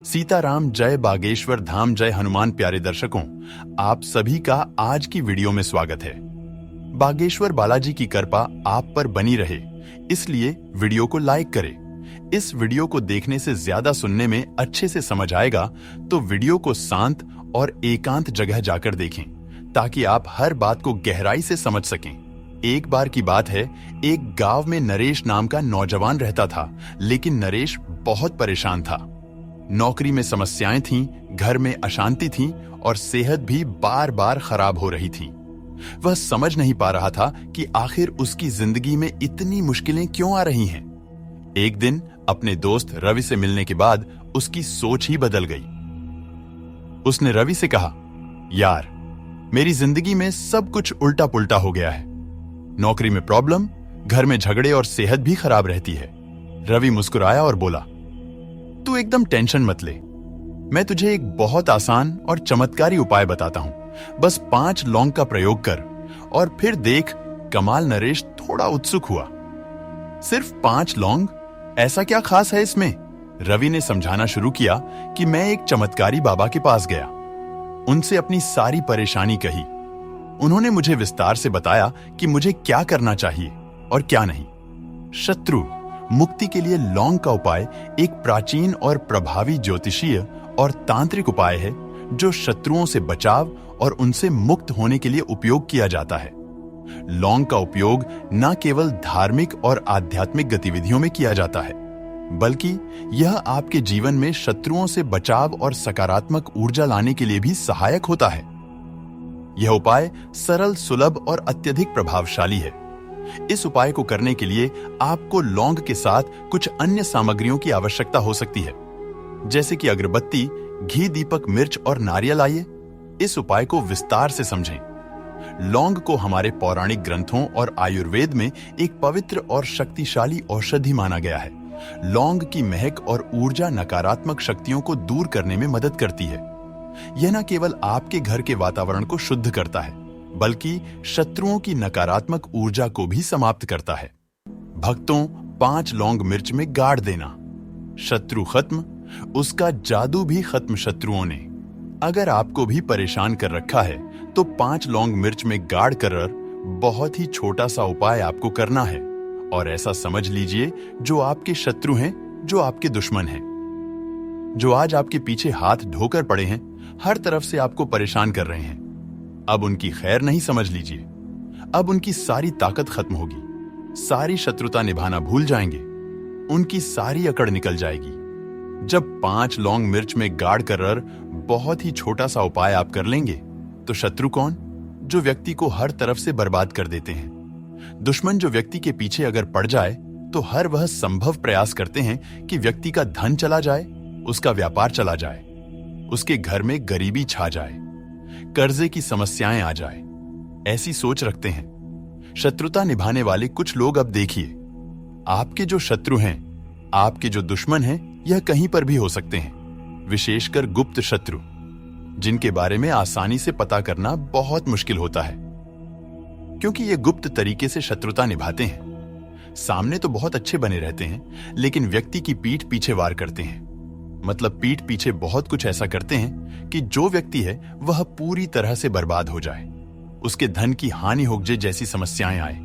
सीताराम जय बागेश्वर धाम जय हनुमान प्यारे दर्शकों, आप सभी का आज की वीडियो में स्वागत है। बागेश्वर बालाजी की कृपा आप पर बनी रहे, इसलिए वीडियो को लाइक करें। इस वीडियो को देखने से ज्यादा सुनने में अच्छे से समझ आएगा, तो वीडियो को शांत और एकांत जगह जाकर देखें, ताकि आप हर बात को गहराई से समझ सकें। एक बार की बात है, एक गांव में नरेश नाम का नौजवान रहता था, लेकिन नरेश बहुत परेशान था। नौकरी में समस्याएं थीं, घर में अशांति थी और सेहत भी बार बार खराब हो रही थी। वह समझ नहीं पा रहा था कि आखिर उसकी जिंदगी में इतनी मुश्किलें क्यों आ रही हैं। एक दिन अपने दोस्त रवि से मिलने के बाद उसकी सोच ही बदल गई। उसने रवि से कहा, यार, मेरी जिंदगी में सब कुछ उल्टा पुल्टा हो गया है। नौकरी में प्रॉब्लम, घर में झगड़े और सेहत भी खराब रहती है। रवि मुस्कुराया और बोला, तू एकदम टेंशन मत ले, मैं तुझे एक बहुत आसान और चमत्कारी उपाय बताता हूं। बस 5 लौंग का प्रयोग कर और फिर देख कमाल। नरेश थोड़ा उत्सुक हुआ। सिर्फ 5 लौंग, ऐसा क्या खास है इसमें? रवि ने समझाना शुरू किया कि मैं एक चमत्कारी बाबा के पास गया, उनसे अपनी सारी परेशानी कही। उन्होंने मुझे विस्तार से बताया कि मुझे क्या करना चाहिए और क्या नहीं। शत्रु मुक्ति के लिए लौंग का उपाय एक प्राचीन और प्रभावी ज्योतिषीय और तांत्रिक उपाय है, जो शत्रुओं से बचाव और उनसे मुक्त होने के लिए उपयोग किया जाता है। लौंग का उपयोग न केवल धार्मिक और आध्यात्मिक गतिविधियों में किया जाता है, बल्कि यह आपके जीवन में शत्रुओं से बचाव और सकारात्मक ऊर्जा लाने के लिए भी सहायक होता है। यह उपाय सरल, सुलभ और अत्यधिक प्रभावशाली है। इस उपाय को करने के लिए आपको लौंग के साथ कुछ अन्य सामग्रियों की आवश्यकता हो सकती है, जैसे कि अगरबत्ती, घी, दीपक, मिर्च और नारियल। आइए इस उपाय को विस्तार से समझें। लौंग को हमारे पौराणिक ग्रंथों और आयुर्वेद में एक पवित्र और शक्तिशाली औषधि माना गया है। लौंग की महक और ऊर्जा नकारात्मक शक्तियों को दूर करने में मदद करती है। यह न केवल आपके घर के वातावरण को शुद्ध करता है, बल्कि शत्रुओं की नकारात्मक ऊर्जा को भी समाप्त करता है। भक्तों, 5 लौंग मिर्च में गाड़ देना। शत्रु खत्म, उसका जादू भी खत्म शत्रुओं ने। अगर आपको भी परेशान कर रखा है, तो 5 लौंग मिर्च में गाड़ कर बहुत ही छोटा सा उपाय आपको करना है। और ऐसा समझ लीजिए, जो आपके शत्रु हैं, जो आपके दुश्मन हैं, जो आज आपके पीछे हाथ ढोकर पड़े हैं, हर तरफ से आपको परेशान कर रहे हैं, अब उनकी खैर नहीं समझ लीजिए। अब उनकी सारी ताकत खत्म होगी, सारी शत्रुता निभाना भूल जाएंगे, उनकी सारी अकड़ निकल जाएगी। जब 5 लौंग मिर्च में गाड़ कर बहुत ही छोटा सा उपाय आप कर लेंगे, तो शत्रु कौन? जो व्यक्ति को हर तरफ से बर्बाद कर देते हैं। दुश्मन जो व्यक्ति के पीछे अगर पड़ जाए, तो हर वह संभव प्रयास करते हैं कि व्यक्ति का धन चला जाए, उसका व्यापार चला जाए, उसके घर में गरीबी छा जाए, कर्जे की समस्याएं आ जाए। ऐसी सोच रखते हैं शत्रुता निभाने वाले कुछ लोग। अब देखिए, आपके जो शत्रु हैं, आपके जो दुश्मन हैं, यह कहीं पर भी हो सकते हैं, विशेषकर गुप्त शत्रु, जिनके बारे में आसानी से पता करना बहुत मुश्किल होता है, क्योंकि ये गुप्त तरीके से शत्रुता निभाते हैं। सामने तो बहुत अच्छे बने रहते हैं, लेकिन व्यक्ति की पीठ पीछे वार करते हैं। मतलब पीठ पीछे बहुत कुछ ऐसा करते हैं कि जो व्यक्ति है वह पूरी तरह से बर्बाद हो जाए, उसके धन की हानि हो जाए, जैसी समस्याएं आए,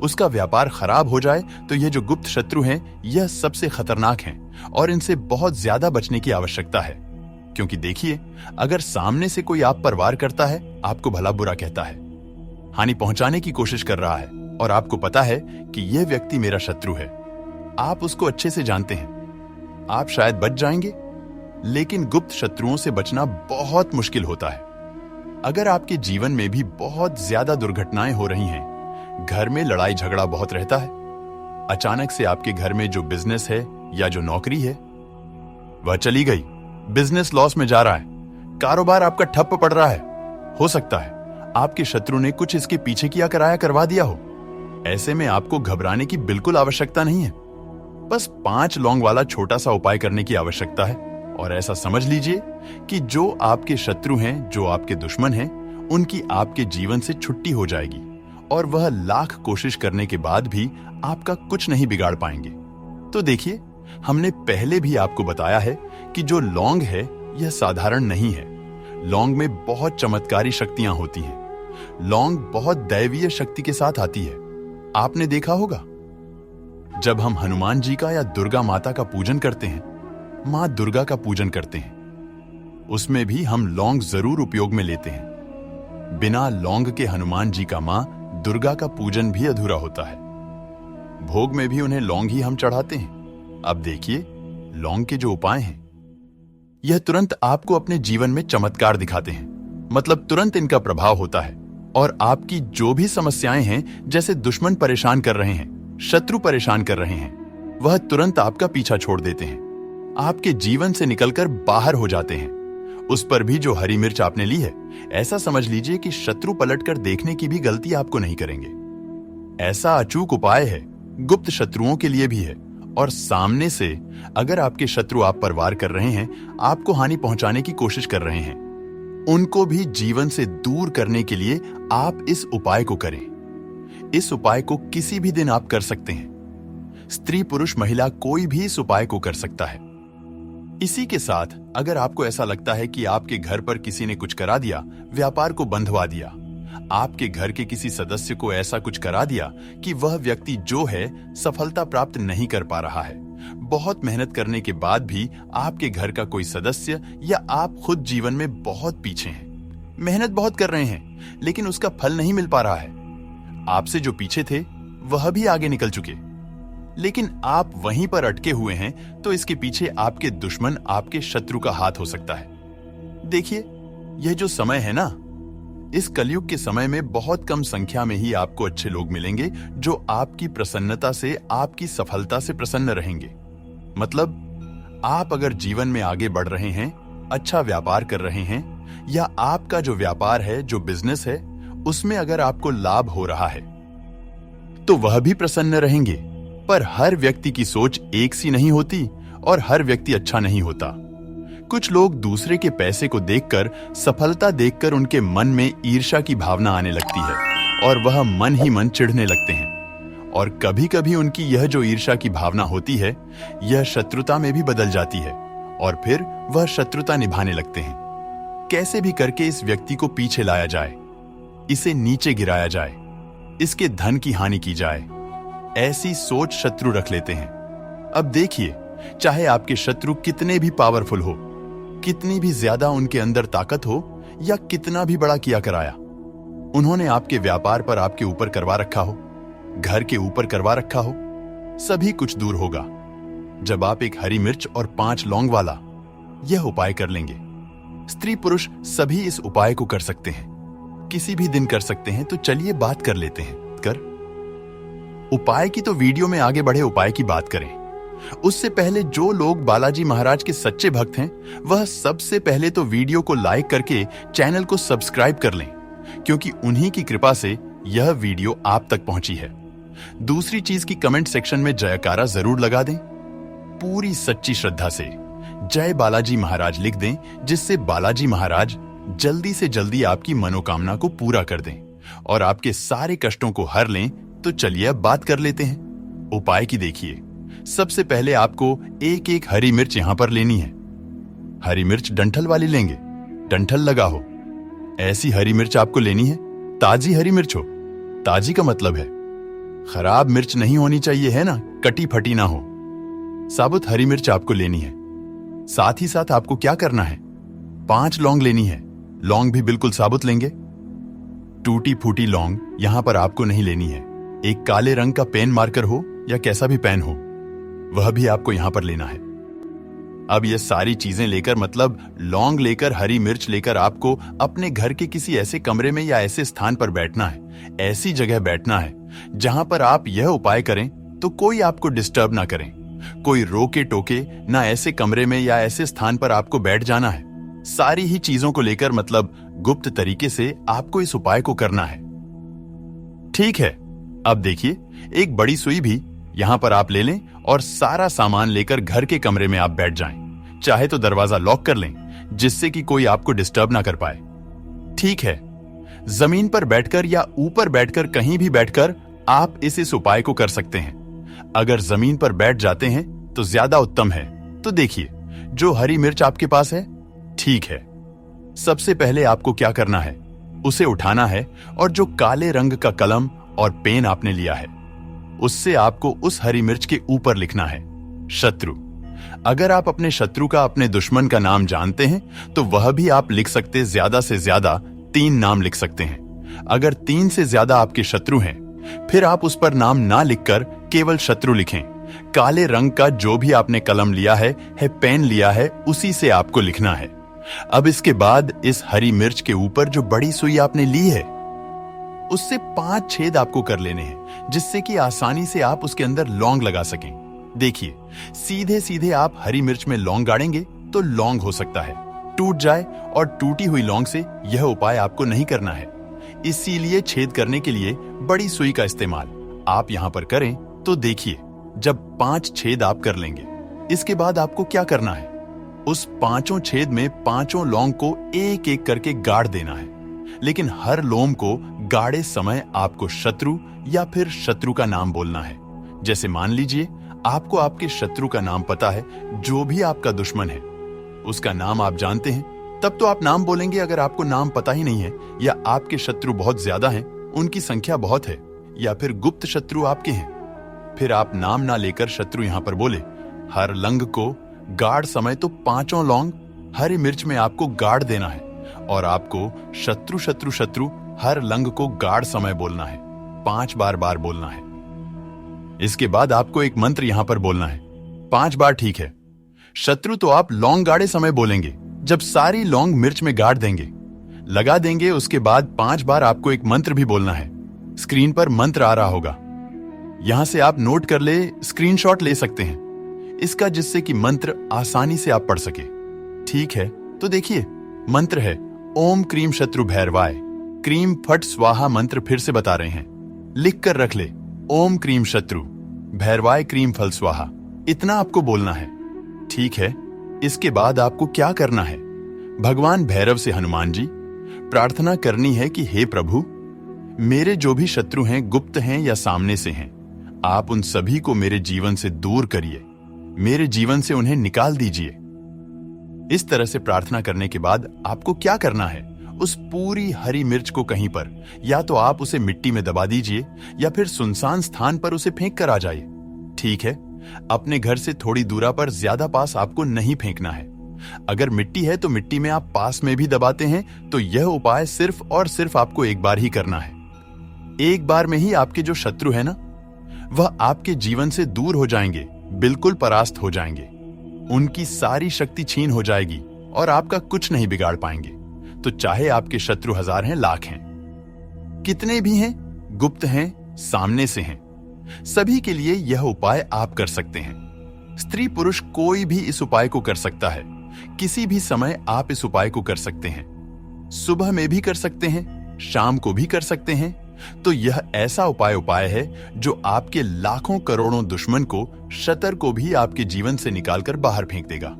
उसका व्यापार खराब हो जाए। तो ये जो गुप्त शत्रु हैं, यह सबसे खतरनाक हैं और इनसे बहुत ज्यादा बचने की आवश्यकता है। क्योंकि देखिए, अगर सामने से कोई आप पर वार करता है, आपको भला बुरा कहता है, हानि पहुंचाने की कोशिश कर रहा है, और आपको पता है कि यह व्यक्ति मेरा शत्रु है, आप उसको अच्छे से जानते हैं, आप शायद बच जाएंगे, लेकिन गुप्त शत्रुओं से बचना बहुत मुश्किल होता है। अगर आपके जीवन में भी बहुत ज्यादा दुर्घटनाएं हो रही हैं, घर में लड़ाई झगड़ा बहुत रहता है, अचानक से आपके घर में जो बिजनेस है या जो नौकरी है वह चली गई, बिजनेस लॉस में जा रहा है, कारोबार आपका ठप्प पड़ रहा है, हो सकता है आपके शत्रु ने कुछ इसके पीछे किया कराया करवा दिया हो। ऐसे में आपको घबराने की बिल्कुल आवश्यकता नहीं है। बस 5 लौंग वाला छोटा सा उपाय करने की आवश्यकता है, और ऐसा समझ लीजिए कि जो आपके शत्रु हैं, जो आपके दुश्मन हैं, उनकी आपके जीवन से छुट्टी हो जाएगी, और वह लाख कोशिश करने के बाद भी आपका कुछ नहीं बिगाड़ पाएंगे। तो देखिए, हमने पहले भी आपको बताया है कि जो लौंग है यह साधारण नहीं है। लौंग में बहुत चमत्कारी शक्तियां होती हैं। लौंग बहुत दैवीय शक्ति के साथ आती है। आपने देखा होगा, जब हम हनुमान जी का या दुर्गा माता का पूजन करते हैं, मां दुर्गा का पूजन करते हैं, उसमें भी हम लौंग जरूर उपयोग में लेते हैं। बिना लौंग के हनुमान जी का मां दुर्गा का पूजन भी अधूरा होता है। भोग में भी उन्हें लौंग ही हम चढ़ाते हैं। अब देखिए, लौंग के जो उपाय हैं, यह तुरंत आपको अपने जीवन में चमत्कार दिखाते हैं। मतलब तुरंत इनका प्रभाव होता है और आपकी जो भी समस्याएं हैं, जैसे दुश्मन परेशान कर रहे हैं, शत्रु परेशान कर रहे हैं, वह तुरंत आपका पीछा छोड़ देते हैं, आपके जीवन से निकलकर बाहर हो जाते हैं। उस पर भी जो हरी मिर्च आपने ली है, ऐसा समझ लीजिए कि शत्रु पलटकर देखने की भी गलती आपको नहीं करेंगे। ऐसा अचूक उपाय है, गुप्त शत्रुओं के लिए भी है, और सामने से अगर आपके शत्रु आप पर वार कर रहे हैं, आपको हानि पहुंचाने की कोशिश कर रहे हैं, उनको भी जीवन से दूर करने के लिए आप इस उपाय को करें। इस उपाय को किसी भी दिन आप कर सकते हैं। स्त्री पुरुष महिला कोई भी इस उपाय को कर सकता है। इसी के साथ अगर आपको ऐसा लगता है कि आपके घर पर किसी ने कुछ करा दिया, व्यापार को बंधवा दिया, आपके घर के किसी सदस्य को ऐसा कुछ करा दिया कि वह व्यक्ति जो है सफलता प्राप्त नहीं कर पा रहा है, बहुत मेहनत करने के बाद भी आपके घर का कोई सदस्य या आप खुद जीवन में बहुत पीछे हैं, मेहनत बहुत कर रहे हैं लेकिन उसका फल नहीं मिल पा रहा है, आपसे जो पीछे थे वह भी आगे निकल चुके, लेकिन आप वहीं पर अटके हुए हैं, तो इसके पीछे आपके दुश्मन, आपके शत्रु का हाथ हो सकता है। देखिए, यह जो समय है ना, इस कलयुग के समय में बहुत कम संख्या में ही आपको अच्छे लोग मिलेंगे जो आपकी प्रसन्नता से, आपकी सफलता से प्रसन्न रहेंगे। मतलब आप अगर जीवन में आगे बढ़ रहे हैं, अच्छा व्यापार कर रहे हैं, या आपका जो व्यापार है, जो बिजनेस है, उसमें अगर आपको लाभ हो रहा है, तो वह भी प्रसन्न रहेंगे। पर हर व्यक्ति की सोच एक सी नहीं होती और हर व्यक्ति अच्छा नहीं होता। कुछ लोग दूसरे के पैसे को देखकर, सफलता देखकर उनके मन में ईर्ष्या की भावना आने लगती है और वह मन ही मन चिढ़ने लगते हैं। और कभी कभी उनकी यह जो ईर्ष्या की भावना होती है, यह शत्रुता में भी बदल जाती है और फिर वह शत्रुता निभाने लगते हैं। कैसे भी करके इस व्यक्ति को पीछे लाया जाए, इसे नीचे गिराया जाए, इसके धन की हानि की जाए, ऐसी सोच शत्रु रख लेते हैं। अब देखिए, चाहे आपके शत्रु कितने भी पावरफुल हो, कितनी भी ज्यादा उनके अंदर ताकत हो, या कितना भी बड़ा किया कराया, उन्होंने आपके व्यापार पर आपके ऊपर करवा रखा हो, घर के ऊपर करवा रखा हो, सभी कुछ दूर होगा जब आप एक हरी मिर्च और 5 लौंग वाला यह उपाय कर लेंगे। स्त्री पुरुष सभी इस उपाय को कर सकते हैं, किसी भी दिन कर सकते हैं। तो चलिए बात कर लेते हैं। उपाय की तो वीडियो में आगे बढ़े उपाय की बात करें, उससे पहले जो लोग बालाजी महाराज के सच्चे भक्त हैं, वह सबसे पहले तो वीडियो को लाइक करके चैनल को सब्सक्राइब कर लें, क्योंकि उन्हीं की कृपा से यह वीडियो आप तक पहुंची है। दूसरी चीज की कमेंट सेक्शन में जयकारा जरूर लगा दें, पूरी सच्ची श्रद्धा से जय बालाजी महाराज लिख दें, जिससे बालाजी महाराज जल्दी से जल्दी आपकी मनोकामना को पूरा कर दें और आपके सारे कष्टों को हर लें। तो चलिए अब बात कर लेते हैं उपाय की। देखिए, सबसे पहले आपको एक एक हरी मिर्च यहां पर लेनी है। हरी मिर्च डंठल वाली लेंगे, डंठल लगा हो, ऐसी हरी मिर्च आपको लेनी है। ताजी हरी मिर्च हो, ताजी का मतलब है खराब मिर्च नहीं होनी चाहिए, है ना, कटी फटी ना हो। साबुत हरी मिर्च आपको लेनी है। साथ ही साथ आपको क्या करना है, 5 लौंग लेनी है। लौंग भी बिल्कुल साबुत लेंगे, टूटी फूटी लौंग यहां पर आपको नहीं लेनी है। एक काले रंग का पेन मार्कर हो या कैसा भी पेन हो, वह भी आपको यहां पर लेना है। अब ये सारी चीजें लेकर, मतलब लौंग लेकर, हरी मिर्च लेकर, आपको अपने घर के किसी ऐसे कमरे में या ऐसे स्थान पर बैठना है, ऐसी जगह बैठना है जहां पर आप यह उपाय करें तो कोई आपको डिस्टर्ब ना करें, कोई रोके टोके ना। ऐसे कमरे में या ऐसे स्थान पर आपको बैठ जाना है। सारी ही चीजों को लेकर, मतलब गुप्त तरीके से आपको इस उपाय को करना है। ठीक है, अब देखिए, एक बड़ी सुई भी यहां पर आप ले लें और सारा सामान लेकर घर के कमरे में आप बैठ जाएं। चाहे तो दरवाजा लॉक कर लें, जिससे कि कोई आपको डिस्टर्ब ना कर पाए। ठीक है, जमीन पर बैठकर या ऊपर बैठकर, कहीं भी बैठकर आप इस उपाय को कर सकते हैं। अगर जमीन पर बैठ जाते हैं तो ज्यादा उत्तम है। तो देखिए, जो हरी मिर्च आपके पास है? ठीक है। सबसे पहले आपको क्या करना है, उसे उठाना है और जो काले रंग का कलम और पेन आपने लिया है, उससे आपको उस हरी मिर्च के ऊपर लिखना है शत्रु। अगर आप अपने शत्रु का, अपने दुश्मन का नाम जानते हैं तो वह भी आप लिख सकते, ज्यादा से ज्यादा 3 नाम लिख सकते हैं। अगर 3 से ज्यादा आपके शत्रु हैं, फिर आप उस पर नाम ना लिखकर केवल शत्रु लिखें। काले रंग का जो भी आपने कलम लिया है पेन लिया है, उसी से आपको लिखना है। अब इसके बाद इस हरी मिर्च के ऊपर जो बड़ी सुई आपने ली है, उससे 5 छेद आपको कर लेने हैं, जिससे कि आसानी से आप उसके अंदर लौंग लगा सकें। देखिए, सीधे सीधे आप हरी मिर्च में लौंग गाड़ेंगे तो लौंग हो सकता है टूट जाए, और टूटी हुई लौंग से यह उपाय आपको नहीं करना है। इसीलिए छेद करने के लिए बड़ी सुई का इस्तेमाल आप यहां पर करें। तो देखिए, जब 5 छेद आप कर लेंगे, इसके बाद आपको क्या करना है, उस 5 छेद में 5 लौंग को एक एक करके गाड़ देना है। लेकिन हर लोम को गाड़े समय आपको शत्रु या फिर शत्रु का नाम बोलना है। जैसे मान लीजिए आपको आपके शत्रु का नाम पता है, जो भी आपका दुश्मन है उसका नाम आप जानते हैं, तब तो आप नाम बोलेंगे। अगर आपको नाम पता ही नहीं है, या आपके शत्रु बहुत ज्यादा हैं, उनकी संख्या बहुत है, या फिर गुप्त शत्रु आपके हैं, फिर आप नाम ना लेकर शत्रु यहां पर बोले। हर लंग को गाड़ समय तो 5 लौंग हरी मिर्च में आपको गाड़ देना है, और आपको शत्रु शत्रु शत्रु हर लंग को गाड़ समय बोलना है, 5 बार बोलना है। इसके बाद आपको एक मंत्र यहां पर बोलना है 5 बार, ठीक है। शत्रु तो आप लौंग गाड़े समय बोलेंगे, जब सारी लौंग मिर्च में गाड़ देंगे, लगा देंगे, उसके बाद 5 बार आपको एक मंत्र भी बोलना है। स्क्रीन पर मंत्र आ रहा होगा, यहां से आप नोट कर ले, स्क्रीनशॉट ले सकते हैं इसका, जिससे कि मंत्र आसानी से आप पढ़ सके। ठीक है, तो देखिए, मंत्र है ओम क्रीम शत्रु भैरवाय क्रीम फट स्वाहा। मंत्र फिर से बता रहे हैं, लिख कर रख ले, ओम क्रीम शत्रु भैरवाय क्रीम फल स्वाहा। इतना आपको बोलना है, ठीक है। इसके बाद आपको क्या करना है, भगवान भैरव से हनुमान जी प्रार्थना करनी है कि हे प्रभु, मेरे जो भी शत्रु हैं, गुप्त हैं या सामने से हैं, आप उन सभी को मेरे जीवन से दूर करिए, मेरे जीवन से उन्हें निकाल दीजिए। इस तरह से प्रार्थना करने के बाद आपको क्या करना है, उस पूरी हरी मिर्च को कहीं पर, या तो आप उसे मिट्टी में दबा दीजिए या फिर सुनसान स्थान पर उसे फेंक कर आ जाइए। ठीक है, अपने घर से थोड़ी दूरा पर, ज्यादा पास आपको नहीं फेंकना है। अगर मिट्टी है तो मिट्टी में आप पास में भी दबाते हैं तो यह उपाय सिर्फ और सिर्फ आपको एक बार ही करना है। एक बार में ही आपके जो शत्रु है ना, वह आपके जीवन से दूर हो जाएंगे, बिल्कुल परास्त हो जाएंगे, उनकी सारी शक्ति छीन हो जाएगी और आपका कुछ नहीं बिगाड़ पाएंगे। तो चाहे आपके शत्रु 1000 हैं, लाख हैं, कितने भी हैं, गुप्त हैं, सामने से हैं, सभी के लिए यह उपाय आप कर सकते हैं। स्त्री पुरुष कोई भी इस उपाय को कर सकता है। किसी भी समय आप इस उपाय को कर सकते हैं। सुबह में भी कर सकते हैं, शाम को भी कर सकते हैं। तो यह ऐसा उपाय है जो आपके लाखों करोड़ों दुश्मन को, शतर को भी आपके जीवन से निकालकर बाहर फेंक देगा।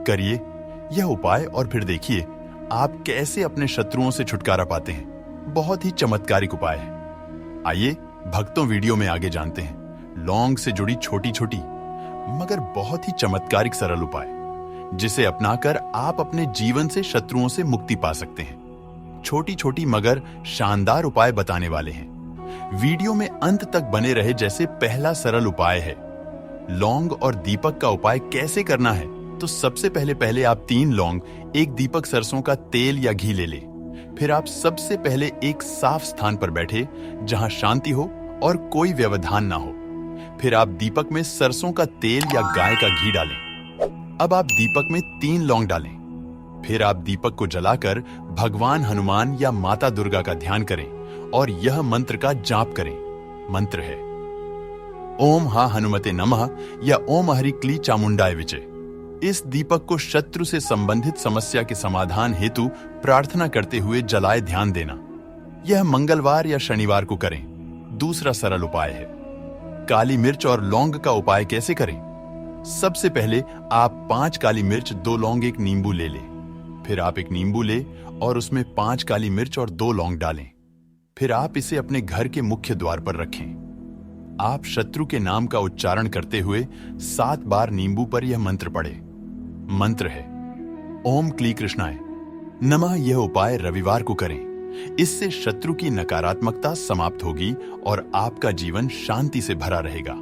करिए यह उपाय और फिर देखिए आप कैसे अपने शत्रुओं से छुटकारा पाते हैं। बहुत ही चमत्कारिक उपाय है। आइए भक्तों, वीडियो में आगे जानते हैं लौंग से जुड़ी छोटी छोटी मगर बहुत ही चमत्कारिक सरल उपाय, जिसे अपनाकर आप अपने जीवन से शत्रुओं से मुक्ति पा सकते हैं। छोटी छोटी मगर शानदार उपाय बताने वाले हैं। वीडियो में अंत तक बने रहे। जैसे पहला सरल उपाय है लौंग और दीपक का उपाय कैसे करना है। तो सबसे पहले आप 3 लौंग, 1 दीपक सरसों का तेल या घी ले लें। फिर आप सबसे पहले एक साफ स्थान पर बैठे जहां शांति हो और कोई व्यवधान ना हो। फिर आप दीपक में सरसों का तेल या गाय का घी डालें। अब आप दीपक में 3 लौंग डालें। फिर आप दीपक को जलाकर भगवान हनुमान या माता दुर्गा का ध्यान करें और यह मंत्र का जाप करें। मंत्र है ओम हा हनुमते नमः या ओम हरि क्ली चामुंडाय विजय। इस दीपक को शत्रु से संबंधित समस्या के समाधान हेतु प्रार्थना करते हुए जलाए ध्यान देना। यह मंगलवार या शनिवार को करें। दूसरा सरल उपाय है काली मिर्च और लौंग का उपाय कैसे करें। सबसे पहले आप 5 काली मिर्च, 2 लौंग, 1 नींबू ले लें। फिर आप 1 नींबू ले और उसमें 5 काली मिर्च और 2 लौंग डालें। फिर आप इसे अपने घर के मुख्य द्वार पर रखें। आप शत्रु के नाम का उच्चारण करते हुए 7 बार नींबू पर यह मंत्र पढ़ें। मंत्र है ओम क्ली कृष्णाय नमः। यह उपाय रविवार को करें, इससे शत्रु की नकारात्मकता समाप्त होगी और आपका जीवन शांति से भरा रहेगा।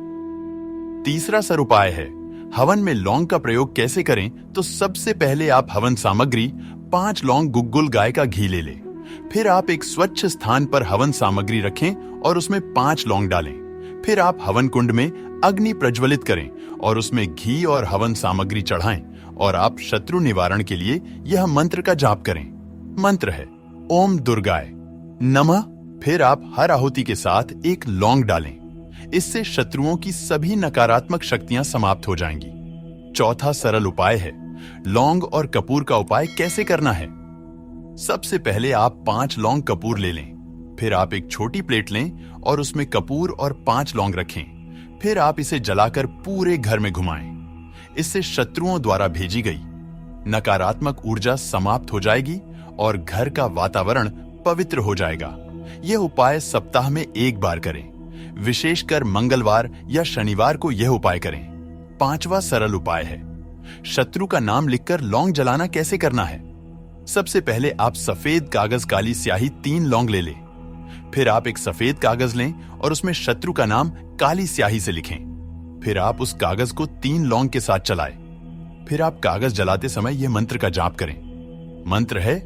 तीसरा सर उपाय है हवन में लौंग का प्रयोग कैसे करें। तो सबसे पहले आप हवन सामग्री 5 लौंग गुग्गुल गाय का घी ले लें। फिर आप एक स्वच्छ स्थान पर हवन सामग्री रखें और उसमें 5 लौंग डालें। फिर आप हवन कुंड में अग्नि प्रज्वलित करें और उसमें घी और हवन सामग्री चढ़ाएं और आप शत्रु निवारण के लिए यह मंत्र का जाप करें। मंत्र है ओम दुर्गाय नमः। फिर आप हर आहुति के साथ एक लौंग डालें, इससे शत्रुओं की सभी नकारात्मक शक्तियां समाप्त हो जाएंगी। चौथा सरल उपाय है लौंग और कपूर का उपाय कैसे करना है। सबसे पहले आप 5 लौंग कपूर ले लें। फिर आप एक छोटी प्लेट लें और उसमें कपूर और 5 लौंग रखें। फिर आप इसे जलाकर पूरे घर में घुमाएं। इससे शत्रुओं द्वारा भेजी गई नकारात्मक ऊर्जा समाप्त हो जाएगी और घर का वातावरण पवित्र हो जाएगा। यह उपाय सप्ताह में 1 बार करें, विशेषकर मंगलवार या शनिवार को यह उपाय करें। 5वां सरल उपाय है शत्रु का नाम लिखकर लौंग जलाना कैसे करना है। सबसे पहले आप सफेद कागज काली स्याही 3 लौंग ले लें। फिर आप एक सफेद कागज लें और उसमें शत्रु का नाम काली स्याही से लिखें। फिर आप उस कागज को 3 लौंग के साथ चलाएं। फिर आप कागज जलाते समय यह मंत्र का जाप करें। मंत्र है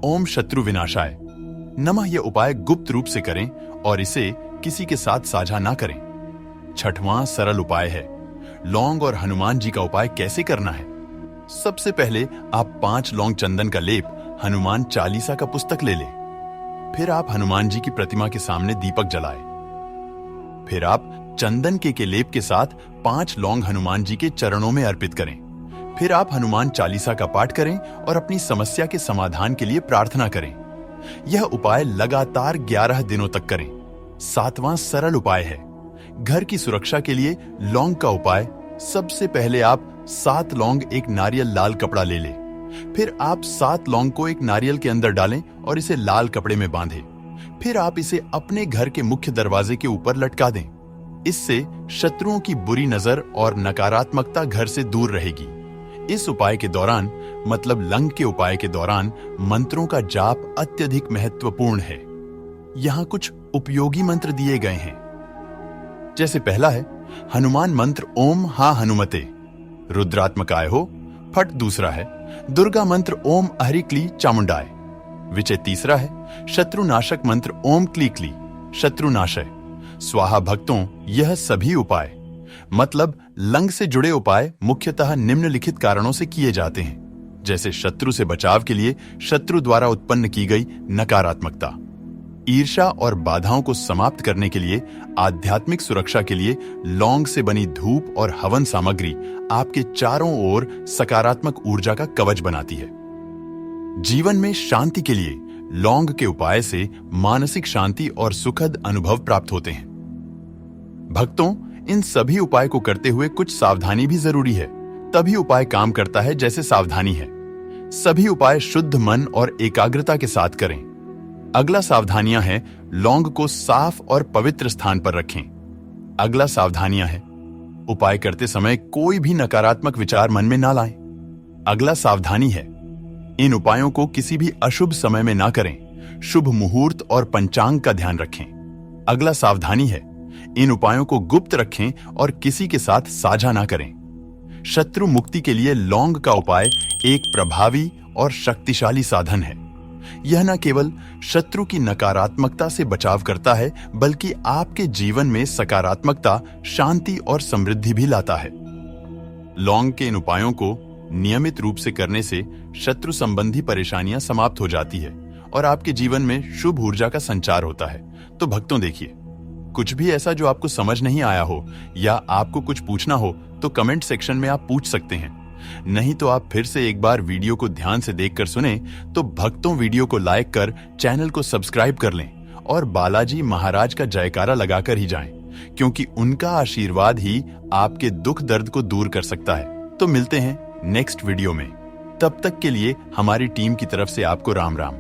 ओम शत्रु विनाशाय नमः। यह उपाय गुप्त रूप से करें और इसे किसी के साथ साझा ना करें। 6वां सरल उपाय है लौंग और हनुमान जी का उपाय कैसे करना है। सबसे पहले आप 5 लौंग चंदन का लेप हनुमान चालीसा का पुस्तक ले लें। फिर आप हनुमान जी की प्रतिमा के सामने दीपक जलाएं। फिर आप चंदन के लेप के साथ 5 लौंग हनुमान जी के चरणों में अर्पित करें। फिर आप हनुमान चालीसा का पाठ करें और अपनी समस्या के समाधान के लिए प्रार्थना करें। यह उपाय लगातार 11 दिनों तक करें। 7वां सरल उपाय है घर की सुरक्षा के लिए लौंग का उपाय। सबसे पहले आप 7 लौंग एक नारियल लाल कपड़ा ले लें। फिर आप 7 लौंग को एक नारियल के अंदर डालें और इसे लाल कपड़े में बांधें। फिर आप इसे अपने घर के मुख्य दरवाजे के ऊपर लटका दें। इससे शत्रुओं की बुरी नजर और नकारात्मकता घर से दूर रहेगी। इस उपाय के दौरान मतलब लंग के उपाय के दौरान मंत्रों का जाप अत्यधिक महत्वपूर्ण है। यहां कुछ उपयोगी मंत्र दिए गए हैं। जैसे पहला है हनुमान मंत्र ओम हा हनुमते रुद्रात्मकाय हो फट। दूसरा है दुर्गा मंत्र ओम हरि क्ली चामुंडाय विचय। तीसरा है शत्रुनाशक मंत्र ओम क्ली क्ली शत्रुनाशय स्वाहा। भक्तों यह सभी उपाय मतलब लंग से जुड़े उपाय मुख्यतः निम्नलिखित कारणों से किए जाते हैं, जैसे शत्रु से बचाव के लिए शत्रु द्वारा उत्पन्न की गई नकारात्मकता, ईर्ष्या और बाधाओं को समाप्त करने के लिए, आध्यात्मिक सुरक्षा के लिए लौंग से बनी धूप और हवन सामग्री आपके चारों ओर सकारात्मक ऊर्जा का कवच बनाती है। जीवन में शांति के लिए लौंग के उपाय से मानसिक शांति और सुखद अनुभव प्राप्त होते हैं। भक्तों इन सभी उपाय को करते हुए कुछ सावधानी भी जरूरी है, तभी उपाय काम करता है जैसे सावधानी है। सभी उपाय शुद्ध मन और एकाग्रता के साथ करें। अगला सावधानियां है लौंग को साफ और पवित्र स्थान पर रखें। अगला सावधानियां है उपाय करते समय कोई भी नकारात्मक विचार मन में ना लाएं। अगला सावधानी है इन उपायों को किसी भी अशुभ समय में ना करें। शुभ मुहूर्त और पंचांग का ध्यान रखें। अगला सावधानी है इन उपायों को गुप्त रखें और किसी के साथ साझा ना करें। शत्रु मुक्ति के लिए लौंग का उपाय एक प्रभावी और शक्तिशाली साधन है। यह न केवल शत्रु की नकारात्मकता से बचाव करता है, बल्कि आपके जीवन में सकारात्मकता, शांति और समृद्धि भी लाता है। लौंग के इन उपायों को नियमित रूप से करने से शत्रु संबंधी परेशानियां समाप्त हो जाती है और आपके जीवन में शुभ ऊर्जा का संचार होता है। तो भक्तों देखिए, कुछ भी ऐसा जो आपको समझ नहीं आया हो या आपको कुछ पूछना हो तो कमेंट सेक्शन में आप पूछ सकते हैं। नहीं तो आप फिर से एक बार वीडियो को ध्यान से देखकर सुने तो भक्तों वीडियो को लाइक कर चैनल को सब्सक्राइब कर लें और बालाजी महाराज का जयकारा लगाकर ही जाएं, क्योंकि उनका आशीर्वाद ही आपके दुख दर्द को दूर कर सकता है। तो मिलते हैं नेक्स्ट वीडियो में। तब तक के लिए हमारी टीम की तरफ से आपको राम राम।